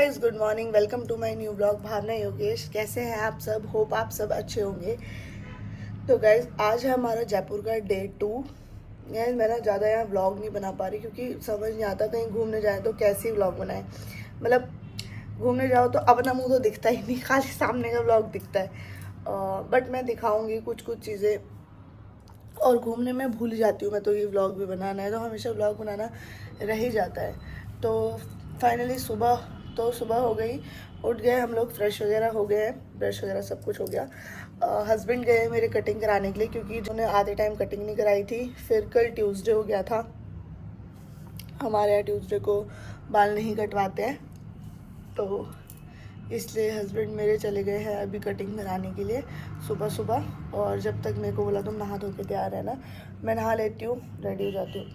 Guys good morning, welcome to my new blog. Bhavana Yogesh, कैसे हैं आप सब? होप आप सब अच्छे होंगे। तो गाइस आज है हमारा जयपुर का डे 2। गाइस मैं ना ज़्यादा यहाँ ब्लॉग नहीं बना पा रही क्योंकि समझ नहीं आता कहीं घूमने जाए तो कैसे ब्लॉग बनाए। मतलब घूमने जाओ तो अपना मुंह तो दिखता ही नहीं, खाली सामने का ब्लॉग दिखता है। बट मैं दिखाऊंगी कुछ कुछ चीज़ें, और घूमने में भूल जाती हूँ मैं, तो ये व्लॉग भी बनाना है तो हमेशा व्लॉग बनाना रह ही जाता है। तो फाइनली सुबह हो गई, उठ गए हम लोग, फ्रेश वगैरह हो गए हैं, ब्रश वगैरह सब कुछ हो गया। हस्बैंड गए मेरे कटिंग कराने के लिए क्योंकि उन्होंने आधे टाइम कटिंग नहीं कराई थी। फिर कल ट्यूसडे हो गया था, हमारे यहाँ ट्यूसडे को बाल नहीं कटवाते हैं, तो इसलिए हस्बैंड मेरे चले गए हैं अभी कटिंग कराने के लिए सुबह सुबह। और जब तक मेरे को बोला तुम नहा धो के तैयार है ना, मैं नहा लेती हूँ, रेडी हो जाती हूँ।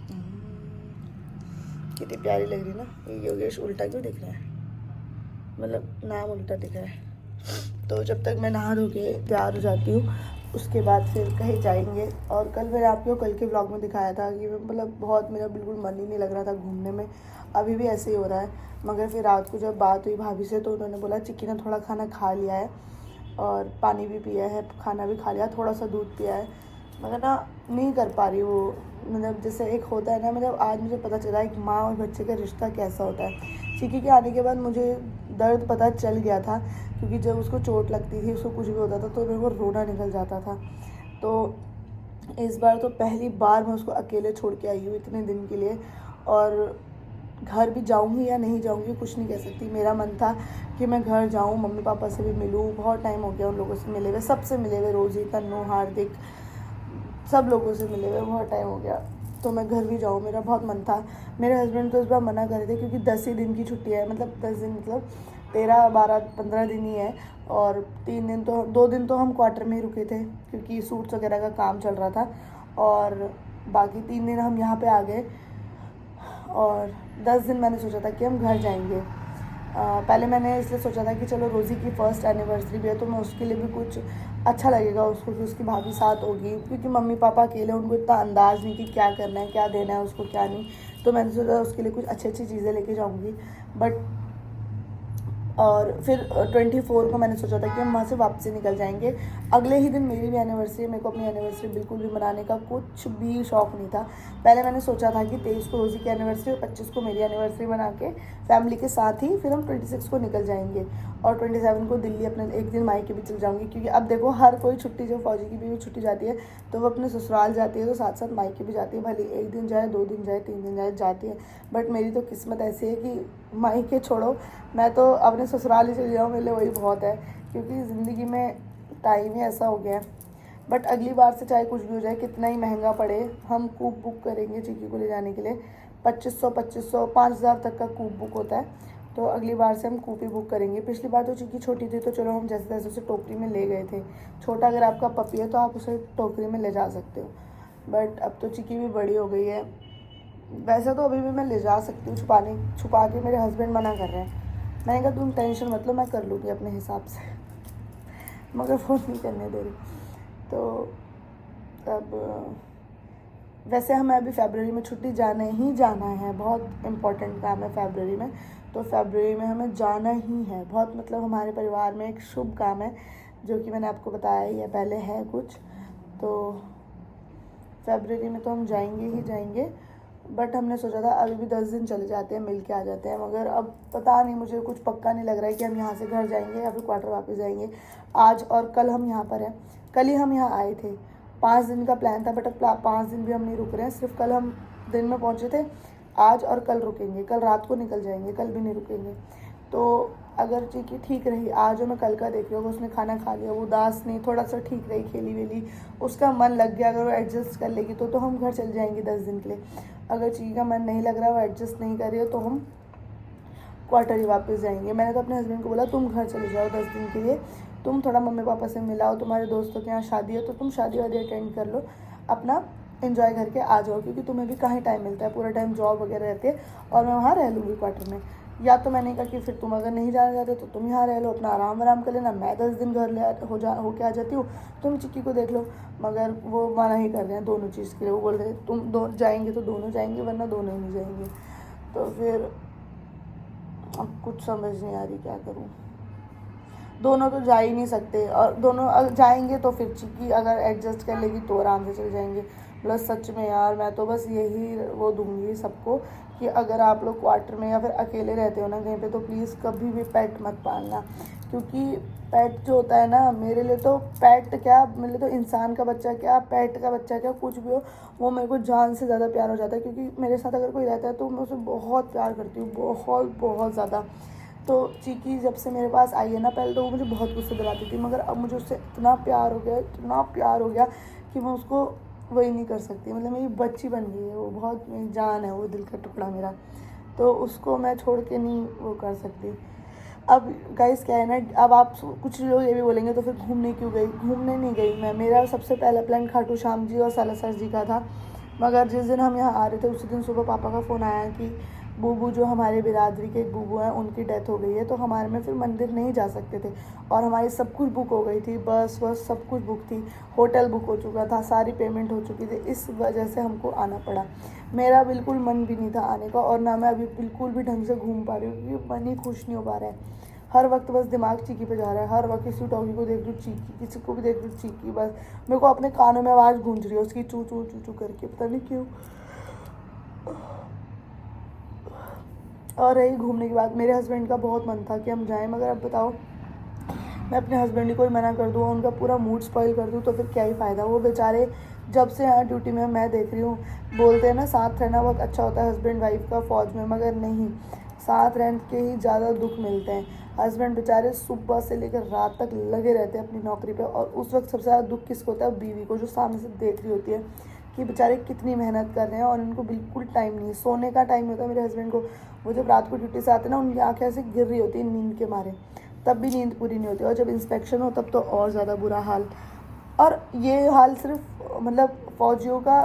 कितनी प्यारी लग रही ना। ये योगेश उल्टा क्यों दिख रहा है, मतलब नाम उल्टा दिख रहा है। तो जब तक मैं नहा धो के तैयार हो जाती हूँ उसके बाद फिर कहीं जाएंगे। और कल मैंने आपको कल के ब्लॉग में दिखाया था कि मतलब बहुत मेरा बिल्कुल मन ही नहीं लग रहा था घूमने में, अभी भी ऐसे ही हो रहा है। मगर फिर रात को जब बात हुई भाभी से तो उन्होंने बोला चिक्की ने थोड़ा खाना खा लिया है और पानी भी पिया है, खाना भी खा लिया, थोड़ा सा दूध पिया है, मगर ना नहीं कर पा रही वो। मतलब जैसे एक होता है ना, मतलब आज मुझे पता चला है कि माँ और बच्चे का रिश्ता कैसा होता है। चिक्की के आने के बाद मुझे दर्द पता चल गया था क्योंकि जब उसको चोट लगती थी, उसको कुछ भी होता था तो मेरे को रोना निकल जाता था। तो इस बार तो पहली बार मैं उसको अकेले छोड़ के आई हूँ इतने दिन के लिए। और घर भी जाऊँगी या नहीं जाऊँगी कुछ नहीं कह सकती। मेरा मन था कि मैं घर जाऊँ, मम्मी पापा से भी मिलूँ, बहुत टाइम हो गया उन लोगों से मिले हुए, सबसे मिले हुए, रोज़ी, तन्नू, हार्दिक, सब लोगों से मिले हुए बहुत टाइम हो गया। तो मैं घर भी जाऊँ, मेरा बहुत मन था। मेरे हस्बैंड तो इस बार मना कर रहे थे क्योंकि 10 ही दिन की छुट्टी है, मतलब 10 दिन मतलब 13, 12, 15 दिन ही है। और 3 दिन तो 2 दिन तो हम क्वार्टर में ही रुके थे क्योंकि सूट्स वगैरह का काम चल रहा था, और बाकी 3 दिन हम यहाँ पे आ गए। और 10 दिन मैंने सोचा था कि हम घर जाएंगे। पहले मैंने इसलिए सोचा था कि चलो रोज़ी की फ़र्स्ट एनिवर्सरी भी है तो मैं उसके लिए भी कुछ अच्छा लगेगा उसको कि उसकी भाभी साथ होगी, क्योंकि मम्मी पापा अकेले, उनको इतना अंदाज़ नहीं कि क्या करना है, क्या देना है उसको, क्या नहीं। तो मैंने सोचा उसके लिए कुछ अच्छी अच्छी चीज़ें लेके जाऊँगी। बट और फिर 24 को मैंने सोचा था कि हम वहाँ से वापसी निकल जाएंगे। अगले ही दिन मेरी भी एनिवर्सरी है, मेरे को अपनी एनिवर्सरी बिल्कुल भी मनाने का कुछ भी शौक़ नहीं था। पहले मैंने सोचा था कि 23 को रोज़ी की एनिवर्सरी और 25 को मेरी एनिवर्सरी मना के फैमिली के साथ ही फिर हम 26 को निकल जाएंगे, और 27 को दिल्ली अपने एक दिन मायके भी चल जाऊँगी। क्योंकि अब देखो हर कोई छुट्टी, जब फौजी की भी छुट्टी जाती है तो वो अपने ससुराल जाती है तो साथ साथ मायके भी जाती है, भले एक दिन जाए, 2 दिन जाए, 3 दिन जाए, जाती है। बट मेरी तो किस्मत ऐसी है कि मायके छोड़ो, मैं तो अपने ससुराल ही चली जाऊँ, मेरे लिए वही बहुत है, क्योंकि ज़िंदगी में टाइम ही ऐसा हो गया है। बट अगली बार से चाहे कुछ भी हो जाए, कितना ही महंगा पड़े, हम कूप बुक करेंगे चिक्की को ले जाने के लिए। 2500 5,000 तक का कूप बुक होता है, तो अगली बार से हम कूप ही बुक करेंगे। पिछली बार तो चिक्की छोटी थी तो चलो हम जैसे तैसे उसे टोकरी में ले गए थे। छोटा अगर आपका पपी है तो आप उसे टोकरी में ले जा सकते हो, बट अब तो चिक्की भी बड़ी हो गई है। वैसे तो अभी भी मैं ले जा सकती हूँ, छुपा के, मेरे हस्बैंड मना कर रहे हैं। मैंने कहा तुम टेंशन मत लो, मैं कर लूँगी अपने हिसाब से, मगर फ़ोन नहीं करने दे रही। तो अब वैसे हमें अभी फरवरी में छुट्टी जाना ही जाना है, बहुत इम्पोर्टेंट काम है फरवरी में, तो फरवरी में हमें जाना ही है। बहुत मतलब हमारे परिवार में एक शुभ काम है जो कि मैंने आपको बताया ही है पहले, है कुछ, तो फरवरी में तो हम जाएंगे ही जाएंगे। बट हमने सोचा था अभी भी 10 दिन चले जाते हैं, मिल के आ जाते हैं, मगर अब पता नहीं, मुझे कुछ पक्का नहीं लग रहा है कि हम यहाँ से घर जाएंगे या फिर क्वार्टर वापस जाएंगे। आज और कल हम यहाँ पर हैं, कल ही हम यहाँ आए थे, 5 दिन का प्लान था, बट अब 5 दिन भी हम नहीं रुक रहे हैं, सिर्फ कल हम दिन में पहुँचे थे। आज और कल रुकेंगे, कल रात को निकल जाएंगे, कल भी नहीं रुकेंगे। तो अगर चिक्की ठीक रही, आज जो मैं कल का देख रही हूँ, उसने खाना खा लिया, वो उदास नहीं, थोड़ा सा ठीक रही, खेली वेली, उसका मन लग गया, अगर वो एडजस्ट कर लेगी तो हम घर चल जाएंगे 10 दिन के लिए। अगर चिक्की का मन नहीं लग रहा, वो एडजस्ट नहीं कर रही है, तो हम क्वार्टर ही वापस जाएंगे। मैंने तो अपने हस्बैंड को बोला तुम घर चले जाओ 10 दिन के लिए, तुम थोड़ा मम्मी पापा से मिलाओ, तुम्हारे दोस्तों के यहाँ शादी है तो तुम शादी वादी अटेंड कर लो, अपना एंजॉय करके आ जाओ, क्योंकि तुम्हें भी कहाँ टाइम मिलता है, पूरा टाइम जॉब वगैरह रहती है, और मैं वहाँ रह लूँगी क्वार्टर में। या तो मैंने कहा कि फिर तुम अगर नहीं जाना चाहते तो तुम यहाँ रह लो, अपना आराम कर लेना, मैं 10 दिन घर होके आ जाती हूँ, तुम चिक्की को देख लो। मगर वो मना ही कर रहे हैं दोनों चीज़ के लिए, वो बोल रहे हैं तुम जाएंगे तो दोनों जाएंगे, वरना दोनों ही नहीं जाएंगे। तो फिर अब कुछ समझ नहीं आ रही क्या करूँ। दोनों तो जा ही नहीं सकते, और दोनों जाएंगे तो फिर चिक्की अगर एडजस्ट कर लेगी तो आराम से चले जाएंगे। प्लस सच में यार मैं तो बस यही वो दूंगी सबको कि अगर आप लोग क्वार्टर में या फिर अकेले रहते हो ना कहीं पे, तो प्लीज़ कभी भी पेट मत पालना, क्योंकि पेट जो होता है ना, मेरे लिए तो पेट क्या, मेरे लिए तो इंसान का बच्चा क्या, पेट का बच्चा क्या, कुछ भी हो, वो मेरे को जान से ज़्यादा प्यार हो जाता है। क्योंकि मेरे साथ अगर कोई रहता है तो मैं उसे बहुत प्यार करती हूँ, बहुत बहुत ज़्यादा। तो चीकी जब से मेरे पास आई है ना, पहले तो वो मुझे बहुत गुस्से दिलाती थी, मगर अब मुझे उससे इतना प्यार हो गया, इतना प्यार हो गया कि मैं उसको वही नहीं कर सकती। मतलब मेरी बच्ची बन गई है वो, बहुत मेरी जान है वो, दिल का टुकड़ा मेरा, तो उसको मैं छोड़ के नहीं वो कर सकती। अब गाइस क्या है ना, अब आप कुछ लोग ये भी बोलेंगे तो फिर घूमने क्यों गई? घूमने नहीं गई मैं, मेरा सबसे पहला प्लान खाटू श्याम जी और सालासर जी का था। मगर जिस दिन हम यहाँ आ रहे थे उसी दिन सुबह पापा का फ़ोन आया कि बूबू जो हमारे बिरादरी के एक बूबू हैं उनकी डेथ हो गई है, तो हमारे में फिर मंदिर नहीं जा सकते थे, और हमारी सब कुछ बुक हो गई थी, बस सब कुछ बुक थी, होटल बुक हो चुका था, सारी पेमेंट हो चुकी थी, इस वजह से हमको आना पड़ा। मेरा बिल्कुल मन भी नहीं था आने का, और ना मैं अभी बिल्कुल भी ढंग से घूम पा रही हूँ, क्योंकि मन ही खुश नहीं हो पा रहा है। हर वक्त बस दिमाग चीकी पे जा रहा है, हर वक्त किसी डॉगी को देख रही हूँ चीकी, किसी को भी देख रही हूँ चीकी, बस मेरे को अपने कानों में आवाज़ गूंज रही है उसकी, चू चू चू चू करके, पता नहीं क्यों। और रही घूमने की बात, मेरे हस्बैंड का बहुत मन था कि हम जाएं, मगर अब बताओ मैं अपने हस्बैंड को ही मना कर दूँ, उनका पूरा मूड स्पॉइल कर दूँ, तो फिर क्या ही फ़ायदा। वो बेचारे जब से यहाँ ड्यूटी में मैं देख रही हूँ, बोलते हैं ना साथ रहना बहुत अच्छा होता है हस्बैंड वाइफ का फ़ौज में, मगर नहीं, साथ रह के ही ज़्यादा दुख मिलते हैं। हस्बैंड बेचारे सुबह से लेकर रात तक लगे रहते हैं अपनी नौकरी पे, और उस वक्त सबसे ज़्यादा दुख किसको होता है? बीवी को, जो सामने से देख रही होती है कि बेचारे कितनी मेहनत कर रहे हैं और इनको बिल्कुल टाइम नहीं है, सोने का टाइम होता है मेरे हस्बैंड को। वो जब रात को ड्यूटी से आते हैं ना, उनकी आँखें ऐसे गिर रही होती है नींद के मारे, तब भी नींद पूरी नहीं होती, और जब इंस्पेक्शन हो तब तो और ज़्यादा बुरा हाल। और ये हाल सिर्फ मतलब फौजियों का,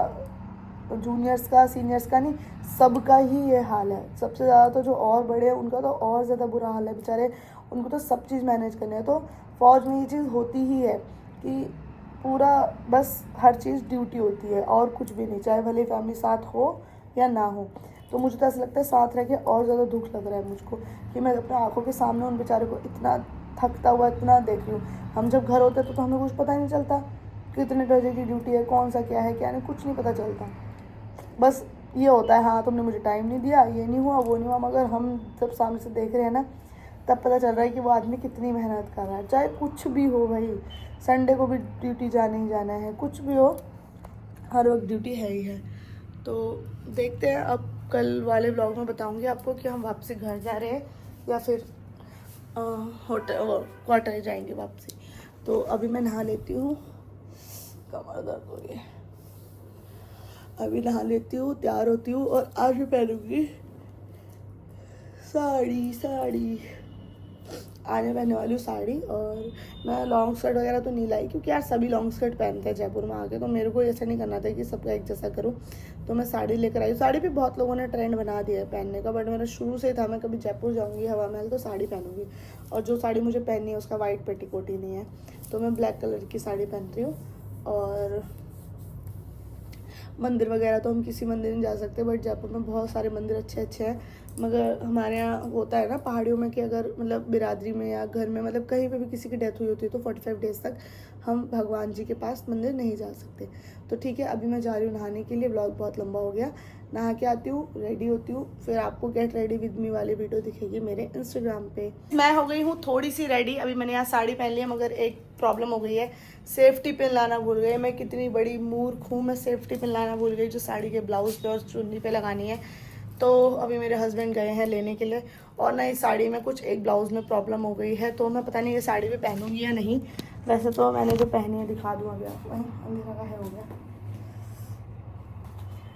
जूनियर्स का, सीनियर्स का नहीं, सबका ही ये हाल है। सबसे ज़्यादा तो जो और बड़े हैं उनका तो और ज़्यादा बुरा हाल है बेचारे, उनको तो सब चीज़ मैनेज करनी है। तो फ़ौज में ये चीज़ होती ही है कि पूरा बस हर चीज़ ड्यूटी होती है और कुछ भी नहीं, चाहे भले फैमिली साथ हो या ना हो। तो मुझे तो ऐसा लगता है साथ रह के और ज़्यादा दुख लग रहा है मुझको, कि मैं अपने आँखों के सामने उन बेचारे को इतना थकता हुआ इतना देख रही हूँ। हम जब घर होते तो हमें कुछ पता ही नहीं चलता कितने बजे की ड्यूटी है, कौन सा क्या है क्या नहीं, कुछ नहीं पता चलता। बस ये होता है, हाँ तुमने मुझे टाइम नहीं दिया, ये नहीं हुआ वो नहीं हुआ, मगर हम जब सामने से देख रहे हैं ना, तब पता चल रहा है कि वो आदमी कितनी मेहनत कर रहा है। चाहे कुछ भी हो भाई, संडे को भी ड्यूटी जाने ही जाना है, कुछ भी हो, हर वक्त ड्यूटी है ही है। तो देखते हैं, अब कल वाले व्लॉग में बताऊंगी आपको कि हम वापसी घर जा रहे हैं या फिर होटल क्वार्टर जाएंगे वापसी। तो अभी मैं नहा लेती हूँ, कमर दर्द हो रही है, अभी नहा लेती हूँ, तैयार होती हूँ, और आज भी पहनूंगी साड़ी आज मैं पहनने वाली हूँ साड़ी। और मैं लॉन्ग स्कर्ट वगैरह तो नहीं लाई, क्योंकि यार सभी लॉन्ग स्कर्ट पहनते हैं जयपुर में आके, तो मेरे को ऐसा नहीं करना था कि सबका एक जैसा करूँ। तो मैं साड़ी लेकर आई। साड़ी भी बहुत लोगों ने ट्रेंड बना दिया है पहनने का, बट मेरा शुरू से ही था, मैं कभी जयपुर जाऊँगी हवा महल तो साड़ी पहनूंगी। और जो साड़ी मुझे पहननी है उसका वाइट पेटीकोट ही नहीं है, तो मैं ब्लैक कलर की साड़ी पहन रही हूँ। और मंदिर वगैरह तो हम किसी मंदिर नहीं जा सकते, बट जयपुर में बहुत सारे मंदिर अच्छे अच्छे हैं। मगर हमारे यहाँ होता है ना पहाड़ियों में कि अगर मतलब बिरादरी में या घर में मतलब कहीं पे भी किसी की डेथ हुई होती है तो 45 डेज़ तक हम भगवान जी के पास मंदिर नहीं जा सकते। तो ठीक है, अभी मैं जा रही हूँ नहाने के लिए, ब्लॉग बहुत लंबा हो गया। नहा के आती हूँ, रेडी होती हूँ, फिर आपको गेट रेडी विद मी वाली वीडियो दिखेगी मेरे इंस्टाग्राम पे। मैं हो गई हूँ थोड़ी सी रेडी, अभी मैंने यहाँ साड़ी पहन ली है, मगर एक प्रॉब्लम हो गई है, सेफ्टी पिन लाना भूल गई। मैं कितनी बड़ी मूर्ख हूँ, मैं सेफ्टी पिन लाना भूल गई जो साड़ी के ब्लाउज पे और चुन्नी पे लगानी है। तो अभी मेरे हस्बैंड गए हैं लेने के लिए, और ना इस साड़ी में कुछ एक ब्लाउज में प्रॉब्लम हो गई है, तो मैं पता नहीं ये साड़ी भी पहनूंगी या नहीं। वैसे तो मैंने जो पहनी है दिखा दूँ अभी आपको, अंधेरा का है हो गया।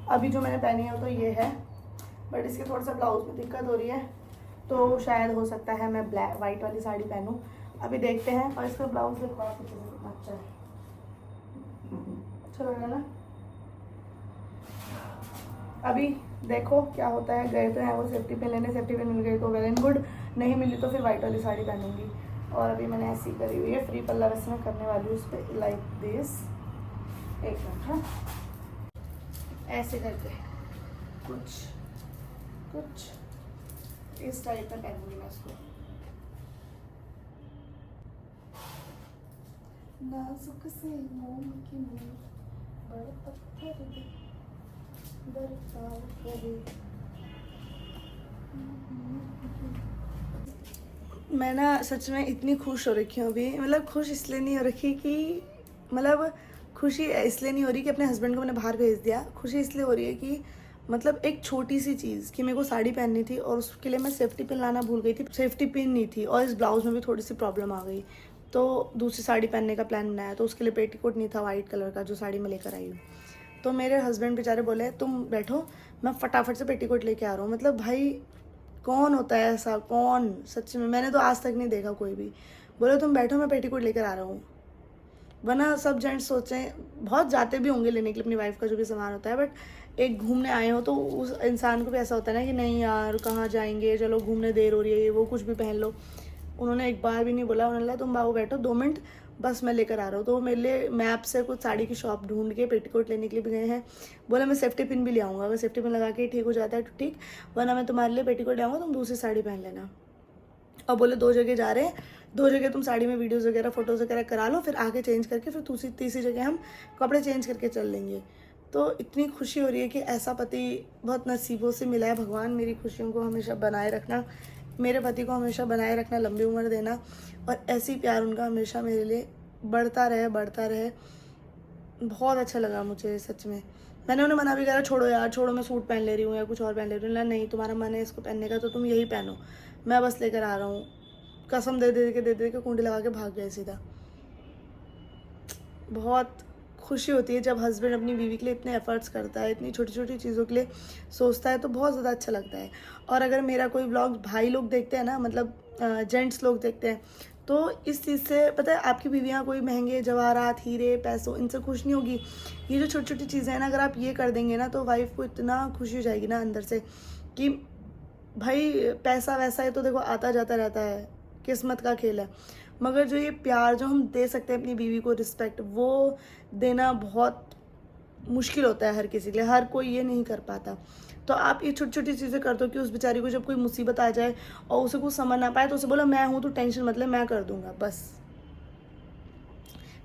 अभी जो मैंने पहनी है तो ये है, बट इसके थोड़ा सा ब्लाउज में दिक्कत हो रही है, तो शायद हो सकता है मैं ब्लैक वाइट वाली साड़ी पहनूँ। अभी देखते हैं। और इसका ब्लाउज देखो आप कितना अच्छा है, अच्छा लग रहा है ना। अभी देखो क्या होता है, गए तो हैं वो सेफ्टी पिन लेने, सेफ्टी पिन मिल गई तो वेल एंड गुड, नहीं मिली तो फिर वाइट वाली साड़ी पहनूंगी। और अभी मैंने ऐसी करी हुई है, फ्री पल्ला वैसे मैं करने वाली हूँ उस पर लाइक दिस, एक मिनट, हाँ ऐसे करके कुछ इस टाइप में पहनूंगी मैं इसको। नाजुक से मोम की मोम बड़े पत्थर दे बरसात करे। मैं ना सच में इतनी खुश हो रखी हूँ अभी, मतलब खुश इसलिए नहीं हो रखी कि मतलब खुशी इसलिए नहीं हो रही कि अपने हस्बैंड को मैंने बाहर भेज दिया, खुशी इसलिए हो रही है कि मतलब एक छोटी सी चीज़ कि मेरे को साड़ी पहननी थी और उसके लिए मैं सेफ्टी पिन लाना भूल गई थी, सेफ्टी पिन नहीं थी और इस ब्लाउज में भी थोड़ी सी प्रॉब्लम आ गई, तो दूसरी साड़ी पहनने का प्लान बनाया, तो उसके लिए पेटीकोट नहीं था वाइट कलर का जो साड़ी मैं लेकर आई हूँ। तो मेरे हस्बैंड बेचारे बोले तुम बैठो मैं फटाफट से पेटीकोट लेके आ रहा हूँ। मतलब भाई कौन होता है ऐसा, कौन, सच में मैंने तो आज तक नहीं देखा कोई भी। बोले तुम बैठो मैं पेटीकोट लेकर आ रहा हूँ। वरना सब जेंट्स सोचें, बहुत जाते भी होंगे लेने के लिए अपनी वाइफ का जो भी सामान होता है, बट एक घूमने आए हो तो उस इंसान को भी ऐसा होता है ना कि नहीं यार कहाँ जाएंगे, चलो घूमने देर हो रही है, ये वो कुछ भी पहन लो। उन्होंने एक बार भी नहीं बोला, उन्होंने बोला तुम बाबू बैठो 2 मिनट बस मैं लेकर आ रहा हूँ। तो मेरे लिए मैप से कुछ साड़ी की शॉप ढूंढ के पेटीकोट लेने के लिए भी गए हैं। बोले मैं सेफ्टी पिन भी ले आऊँगा, अगर सेफ्टी पिन लगा के ठीक हो जाता है तो ठीक, वरना मैं तुम्हारे लिए पेटीकोट ले आऊँगा, तुम दूसरी साड़ी पहन लेना। और बोले 2 जगह जा रहे हैं, 2 जगह तुम साड़ी में वीडियोज़ वगैरह फोटोज़ वगैरह करा लो, फिर आगे चेंज करके फिर तीसरी जगह हम कपड़े चेंज करके चल लेंगे। तो इतनी खुशी हो रही है कि ऐसा पति बहुत नसीबों से मिला है। भगवान मेरी खुशियों को हमेशा बनाए रखना, मेरे पति को हमेशा बनाए रखना, लंबी उम्र देना, और ऐसी प्यार उनका हमेशा मेरे लिए बढ़ता रहे बढ़ता रहे। बहुत अच्छा लगा मुझे सच में। मैंने उन्हें मना भी करा, छोड़ो यार छोड़ो, मैं सूट पहन ले रही हूँ या कुछ और पहन ले रही हूँ। नहीं, तुम्हारा मन है इसको पहनने का तो तुम यही पहनो, मैं बस लेकर आ रहा हूँ। कसम दे दे के कुंडी लगा के भाग गए सीधा। बहुत खुशी होती है जब हस्बैंड अपनी बीवी के लिए इतने एफर्ट्स करता है, इतनी छोटी छोटी चीज़ों के लिए सोचता है, तो बहुत ज़्यादा अच्छा लगता है। और अगर मेरा कोई व्लॉग भाई लोग देखते हैं ना, मतलब जेंट्स लोग देखते हैं, तो इस चीज़ से पता है आपकी बीवियाँ कोई महंगे जवाहरात हीरे पैसों इनसे खुश नहीं होगी। ये जो छोटी छोटी चीज़ें हैं ना, अगर आप ये कर देंगे ना तो वाइफ को इतना खुशी हो जाएगी ना अंदर से कि भाई पैसा वैसा है तो देखो आता जाता रहता है, किस्मत का खेल है, मगर जो ये प्यार जो हम दे सकते हैं अपनी बीवी को, रिस्पेक्ट, वो देना बहुत मुश्किल होता है हर किसी के लिए, हर कोई ये नहीं कर पाता। तो आप ये छोटी छोटी चीज़ें कर दो कि उस बेचारी को जब कोई मुसीबत आ जाए और उसे कुछ समझ ना पाए तो उसे बोला मैं हूँ तो टेंशन मत ले, मैं कर दूंगा। बस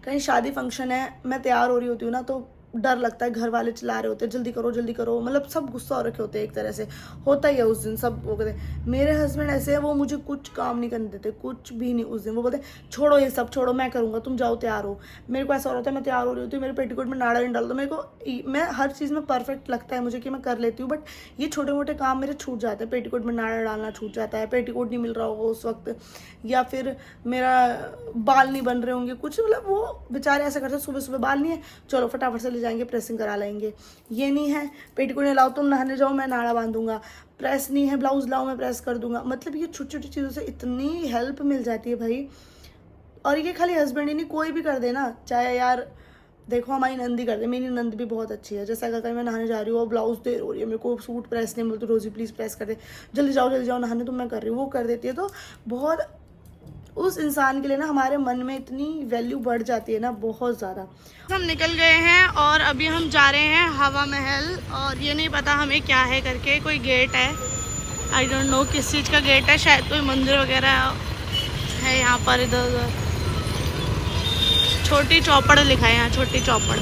कहीं शादी फंक्शन है, मैं तैयार हो रही होती हूँ ना तो डर लगता है, घर वाले चिल्ला रहे होते हैं जल्दी करो, मतलब सब गुस्सा हो रखे होते हैं, एक तरह से होता ही है उस दिन सब वो कहते हैं। मेरे हस्बैंड ऐसे हैं, वो मुझे कुछ काम नहीं करने देते, कुछ भी नहीं उस दिन। वो बोलते छोड़ो ये सब छोड़ो, मैं करूँगा, तुम जाओ तैयार हो। मेरे को ऐसा हो रहा था मैं तैयार हो रही होती हूँ, मेरे पेटीकोट में नाड़ा नहीं डाल दो, मेरे को मैं हर चीज़ में परफेक्ट लगता है मुझे कि मैं कर लेती हूँ, बट ये छोटे मोटे काम मेरे छूट जाते हैं। पेटीकोट में नाड़ा डालना छूट जाता है, पेटीकोट नहीं मिल रहा होगा उस वक्त, या फिर मेरा बाल नहीं बन रहे होंगे कुछ, मतलब वो बेचारे ऐसा करते हैं सुबह सुबह बाल नहीं है चलो फटाफट से ले जाएंगे प्रेसिंग करा लेंगे। ये नहीं है पेटीकोट नहीं लाओ तुम नहाने जाओ मैं नाड़ा बांधूंगा, प्रेस नहीं है ब्लाउज लाओ मैं प्रेस कर दूंगा। मतलब ये छोटी छोटी चीज़ों से इतनी हेल्प मिल जाती है भाई। और ये खाली हस्बैंड ही नहीं, कोई भी कर देना, चाहे यार देखो हमारी नंदी कर दे, मेरी नंद भी बहुत अच्छी है। जैसे अगर मैं नहाने जा रही हूँ और ब्लाउज देर हो रही है, मेरे को सूट प्रेस नहीं मिलती, रोजी प्लीज़ प्रेस कर दे, जल्दी जाओ नहाने, तो मैं कर रही हूँ, वो कर देती है। तो बहुत उस इंसान के लिए ना हमारे मन में इतनी वैल्यू बढ़ जाती है ना, बहुत ज़्यादा। हम निकल गए हैं और अभी हम जा रहे हैं हवा महल, और ये नहीं पता हमें क्या है करके, कोई गेट है, आई डोंट नो किस चीज़ का गेट है, शायद कोई मंदिर वगैरह है यहाँ पर। इधर उधर छोटी चौपड़ लिखा है यहाँ, छोटी चौपड़।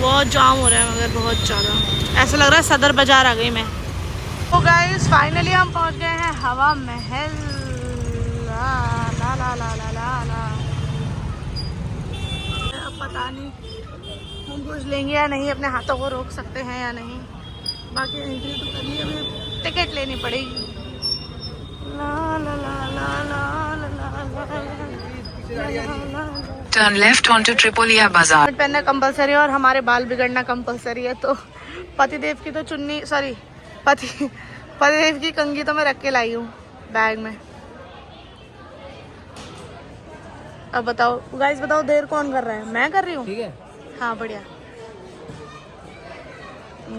बहुत जाम हो रहा है मगर बहुत ज़्यादा, ऐसा लग रहा है सदर बाजार आ गई मैं। तो गाइस फाइनली हम पहुँच गए हैं हवा महल। ला ला ला ला ला ला। अब पता नहीं हम कुछ लेंगे या नहीं, अपने हाथों को रोक सकते हैं या नहीं, बाकी एंट्री तो करनी है, हमें टिकट लेनी पड़ेगी। ला ला ला ला ला ला ला। टर्न लेफ्ट ऑन टू ट्रिपोलिया बाजार। पहनना कंपलसरी है और हमारे बाल बिगड़ना कंपलसरी है, तो पतिदेव की तो चुन्नी, सॉरी पतिदेव की कंघी तो मैं रख के लाई हूँ बैग में। अब बताओ गाइस, बताओ देर कौन कर रहा है? मैं कर रही हूँ, ठीक है? हाँ बढ़िया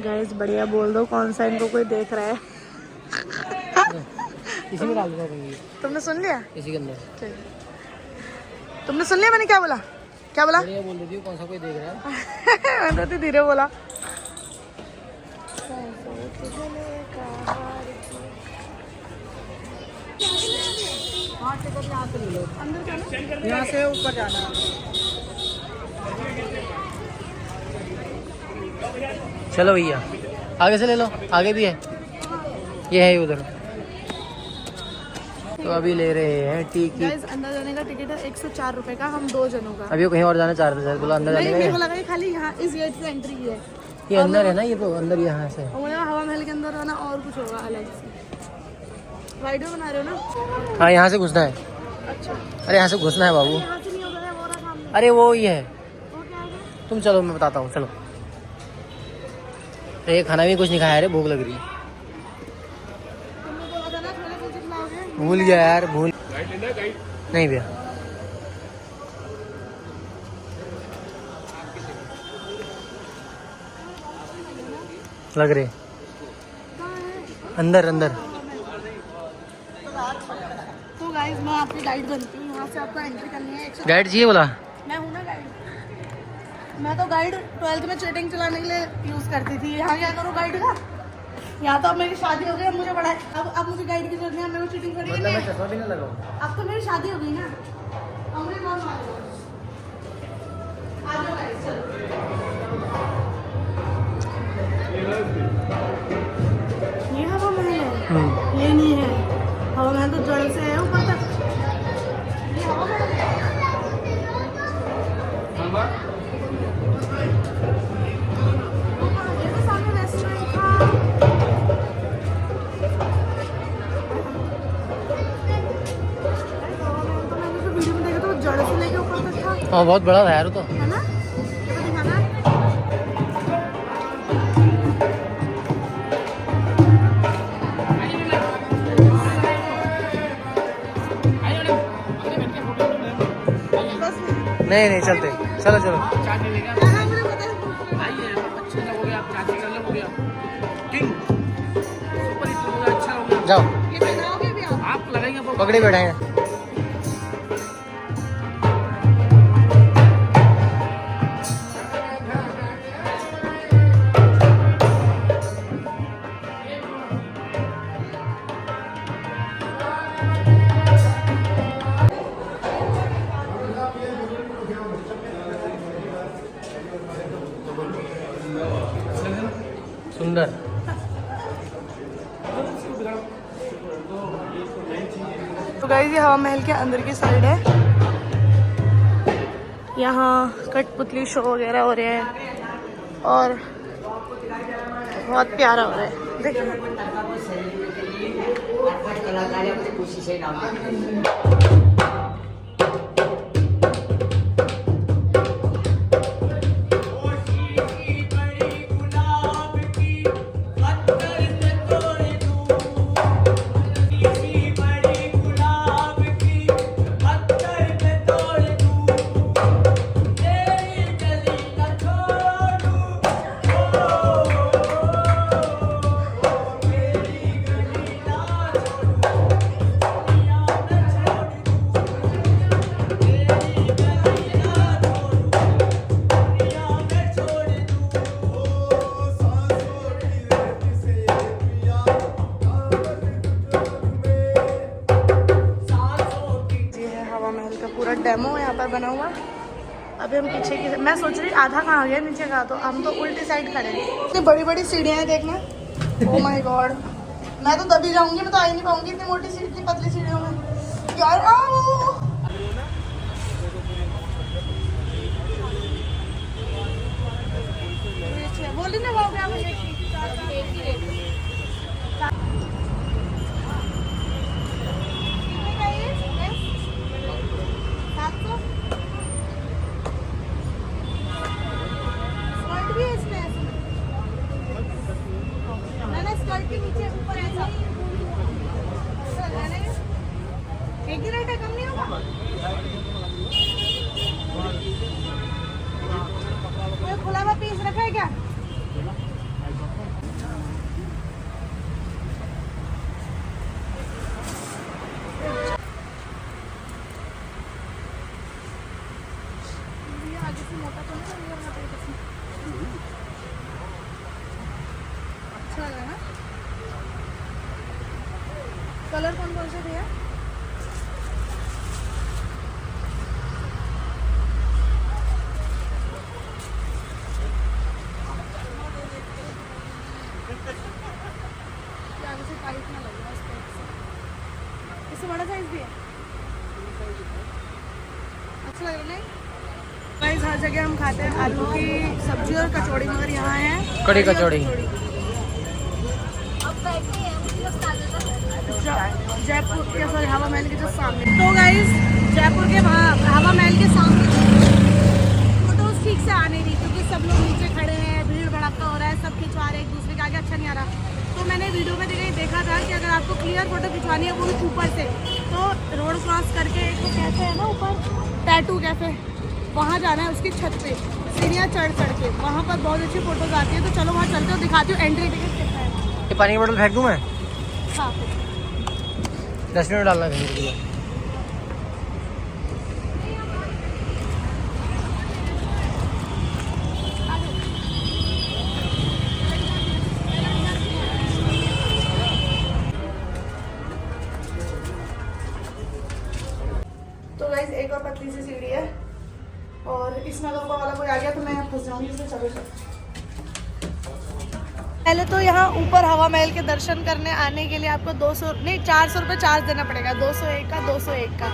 गाइस, बढ़िया बोल दो, कौन सा इनको कोई देख रहा है। इसी में डाल दो। तुमने सुन लिया? इसी के अंदर। ठीक, तुमने सुन लिया मैंने क्या बोला? क्या बोला? बढ़िया बोल रही थी, कौन सा कोई देख रहा है। मैंने तो धीरे बोला। हाँ टिकट यहाँ से ले लो, अंदर जाना यहाँ से ऊपर जाना है। चलो भैया आगे से ले लो, आगे भी है, ये है उधर। तो अभी ले रहे हैं टिकट। गाइस अंदर जाने का टिकट है 104 रुपए का, हम 2 जनों का। अभी वो कहीं और जाना चाह रहे थे, बोला अंदर जाने नहीं का मेरे को है। लगा ये खाली यहाँ इस गेट से एंट्री की है, ये अंदर है ना, ये तो अंदर यहाँ से। और मुझे हवा महल के अंदर आना और कुछ होगा अलग से। वीडियो बना रहे हो ना? हाँ यहाँ से घुसना है। अच्छा अरे यहाँ से घुसना है बाबू। यहाँ से नहीं होता है, वो रहा सामने। अरे वो ही है, वो क्या है? तुम चलो मैं बताता हूँ, चलो। ये खाना भी कुछ नहीं खाया, अरे भूख लग रही है। तुमने बोला था ना थोड़े कुछ खिलाओगे। भूल गया यार, भूल नहीं भैया। लग रहे अंदर अंदर। तो गाइस मैं आपकी गाइड बनती हूँ, यहाँ से आपको एंट्री करनी है। गाइड चाहिए बोला? मैं हूँ ना गाइड। मैं तो गाइड 12th में चीटिंग चलाने के लिए यूज करती थी। यहाँ क्या करूँ गाइड का? यहाँ तो अब मेरी शादी हो गई, अब मुझे पढ़ाई, अब मुझे गाइड की जरूरत नहीं है, मेरे को चीटिंग करनी है। चश्मा भी ना लगाओ। अब तो मेरी शादी हो गई ना, अब मुझे कौन मारेगा? आ जाओ गाइस, चलो। ये हवा महल है, ये नहीं है हवा महल, तो जड़ से है ऊपर तक। ये हवा महल है। ये तो सामने रेस्टोरेंट था। मैंने तो वीडियो में देखा तो जड़ से लेके ऊपर तक था, हाँ बहुत बड़ा है यार वो तो। है ना? ये तो दिखाना है। बस नहीं नहीं चलते, चलो चलो। हाँ, मुझे पता है। जाओ, ये लगाओगे भी आप? पकड़े बैठे हैं। सुंदर। तो गाइस ये हवा महल के अंदर की साइड है। यहाँ कठपुतली शो वगैरह हो रहे हैं और बहुत प्यारा हो रहा है, देखिए। पूरा डेमो यहाँ पर बना हुआ। अभी हम पीछे की, मैं सोच रही आधा कहाँ गया नीचे का, तो हम तो उल्टी साइड खड़े हैं। इतनी बड़ी बड़ी सीढ़ियाँ हैं देखना। ओह माय गॉड, मैं तो दबी जाऊंगी, मैं तो आ ही नहीं पाऊंगी इतनी मोटी सीढ़ी, इतनी पतली सीढ़ियों में यार। बोली ना वो क्या मुझे के नीचे ऊपर ऐसा एक ही रेट है, कम नहीं होगा? कोई खुला हुआ पीस रखा है क्या? आगे से मोटा तो नहीं अच्छा लगा ना? कलर कौन कौन से भैया? इससे बड़ा साइज भी है, अच्छा लग रहा है। गाइस हर जगह हम खाते हैं आलू की सब्जी और कचौड़ी, मगर यहाँ है कड़ी कचौड़ी। जयपुर के सॉरी हवा महल के जो सामने। तो गाइस जयपुर के वहाँ हवा महल के सामने फोटोज ठीक से आ नहीं रही क्योंकि सब लोग नीचे खड़े हैं, भीड़ भड़का हो रहा है, सब खिंचवा रहे हैं एक दूसरे के आगे, अच्छा नहीं आ रहा। तो मैंने वीडियो में देखा था कि अगर आपको क्लियर फोटो खिंचवानी है वो भी ऊपर से, तो रोड क्रॉस करके एक तो कैफे है ना ऊपर, टैटू कैफे, वहाँ जाना है उसकी छत पे सीढ़ियाँ चढ़ के, वहाँ पर बहुत अच्छी फोटोज आती है। तो चलो वहाँ चलते हो, दिखाती हूँ एंट्री टिकट कितना है। ये पानी की बोतल फेंक दूँ मैं? हाँ डस्टबिन में डालना है। तो गाइस एक और पतली सी सीढ़ी है और इसमें अगर ऊपर वाला कोई आ गया तो मैं यहाँ फंस जाऊंगी, इससे चलो। पहले तो यहाँ ऊपर हवा महल के दर्शन करने आने के लिए आपको 200 नहीं 400 रुपये चार्ज देना पड़ेगा, 201 का 201 का।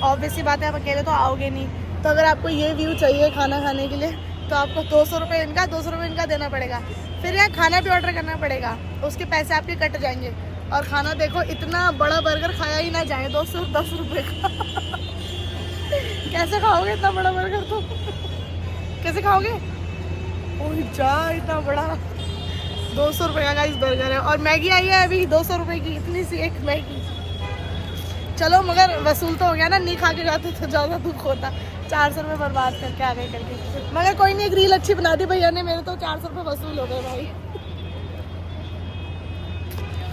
ऑब्वियसली बात है, आप अकेले तो आओगे नहीं। तो अगर आपको ये व्यू चाहिए खाना खाने के लिए तो आपको 200 रुपये इनका 200 रुपये इनका देना पड़ेगा। फिर यहाँ खाना भी ऑर्डर करना पड़ेगा, उसके पैसे आपके कट जाएंगे। और खाना देखो, इतना बड़ा बर्गर खाया ही ना जाए 210 रुपये का। कैसे खाओगे इतना बड़ा बर्गर? तो कैसे खाओगे? ओह जा, इतना बड़ा 200 रुपये का गाइस बर्गर है। और मैगी आई है अभी 200 रुपये की, इतनी सी एक मैगी। चलो मगर वसूल तो हो गया ना, नहीं खा के जाते तो ज़्यादा दुख होता। 400 रुपये बर्बाद करके आ गए करके, मगर कोई नहीं, एक रील अच्छी बना दी भैया ने, मेरे तो 400 रुपये वसूल हो गए भाई,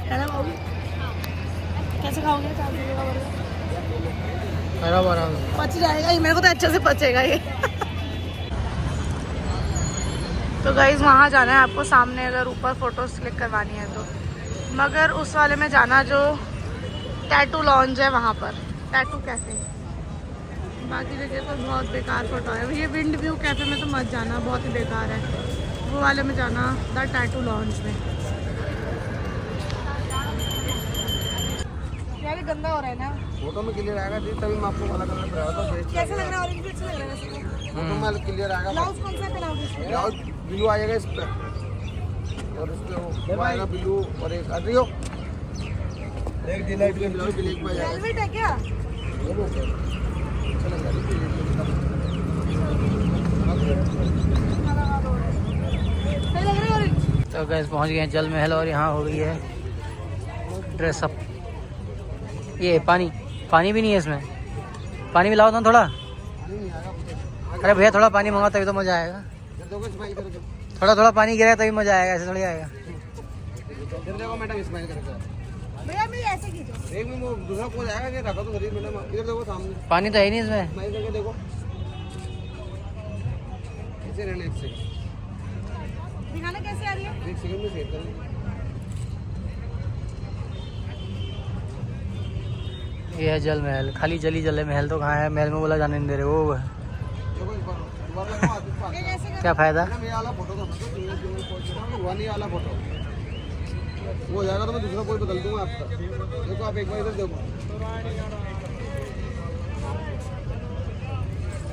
है ना बाबू? कैसे खाओगे 400 रुपये का बर्गर? आराम पच जाएगा ये, मेरे को तो अच्छे से पचेगा ये। तो गाइज वहाँ जाना है आपको सामने, अगर ऊपर फोटोज क्लिक करवानी है तो, मगर उस वाले में जाना जो टैटू लॉन्ज है वहाँ पर, टैटू कैफे। बाकी जगह तो बहुत बेकार फोटो है। ये विंड व्यू कैफे में तो मत जाना, बहुत ही बेकार है। वो वाले में जाना, द टैटू लॉन्ज में। यार गंदा हो रहा है ना, फोटो में क्लियर आएगा तभी मैं आपको वाला कलर बताया था। कैसा लग रहा है? ऑरेंज भी अच्छा लग रहा है। फोटो में क्लियर आएगा। ब्लाउज कौन सा पहनाओगे इसमें? ब्लाउज ब्लू आएगा इस पे, और इस पे वो आएगा ब्लू, और एक अड्रियो एक डिलाइट के ब्लाउज ब्लैक में आएगा। वेलवेट है क्या? सही लग रहा है ऑरेंज। तो गैस पहुंच गए हैं जल महल और यहाँ हो गई है ड्रेसअप। ये पानी भी नहीं है इसमें, पानी भी लाओ ना थोड़ा। अरे भैया थोड़ा पानी मंगाओ तभी तो मज़ा आएगा। थोड़ा पानी गिरा तभी मज़ा आएगा, ऐसे थोड़ी आएगा। मैडम स्माइल करके भैया मैं ऐसे खींचो। एक में वो दूसरा पोज आएगा कि रखा तो गरीब मैडम, इधर देखो सामने पानी तो है ही नहीं इसमें। स्माइल करके देखो, ऐसे रहना। एक सेकंड दिखाना कैसे आ रही है? एक सेकंड में सेट करेंगे। ये है जल महल, खाली जली जले महल तो कहाँ है, महल में बोला जाने नहीं दे रहे। वो देखो इस बार लगाओ। ये कैसे कर? क्या फ़ायदा? मैडम ये वाला फोटो तो वन वाला फोटो वो हो जाएगा तो मैं दूसरा कोई बदल दूंगा आपका। देखो आप एक बार इधर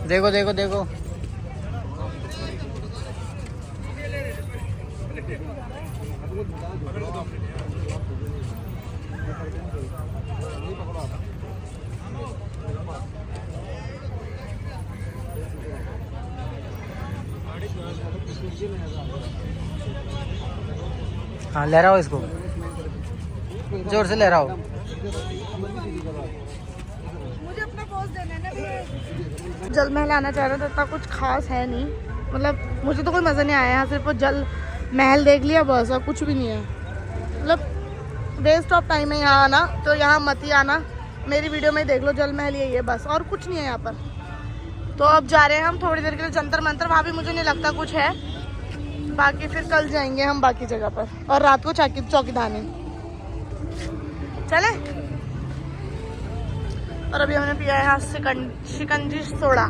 देखो देखो देखो। हाँ लहराओ इसको, जोर से लहराओ। मुझे अपना पोज देना है ना। जल महल आना चाह रहा था, इतना कुछ खास है नहीं, मतलब मुझे तो कोई मज़ा नहीं आया यहाँ। सिर्फ वो जल महल देख लिया बस, और कुछ भी नहीं है। मतलब वेस्ट ऑफ टाइम है यहाँ आना, तो यहाँ मत ही आना। मेरी वीडियो में देख लो, जल महल यही है बस, और कुछ नहीं है यहाँ पर। तो अब जा रहे हैं हम थोड़ी देर के लिए जंतर मंतर, वहाँ भी मुझे नहीं लगता कुछ है। बाकी फिर कल जाएंगे हम बाकी जगह पर, और रात को चौकीदानी चले। और अभी हमने पिया है यहाँ शिकंजी सोडा।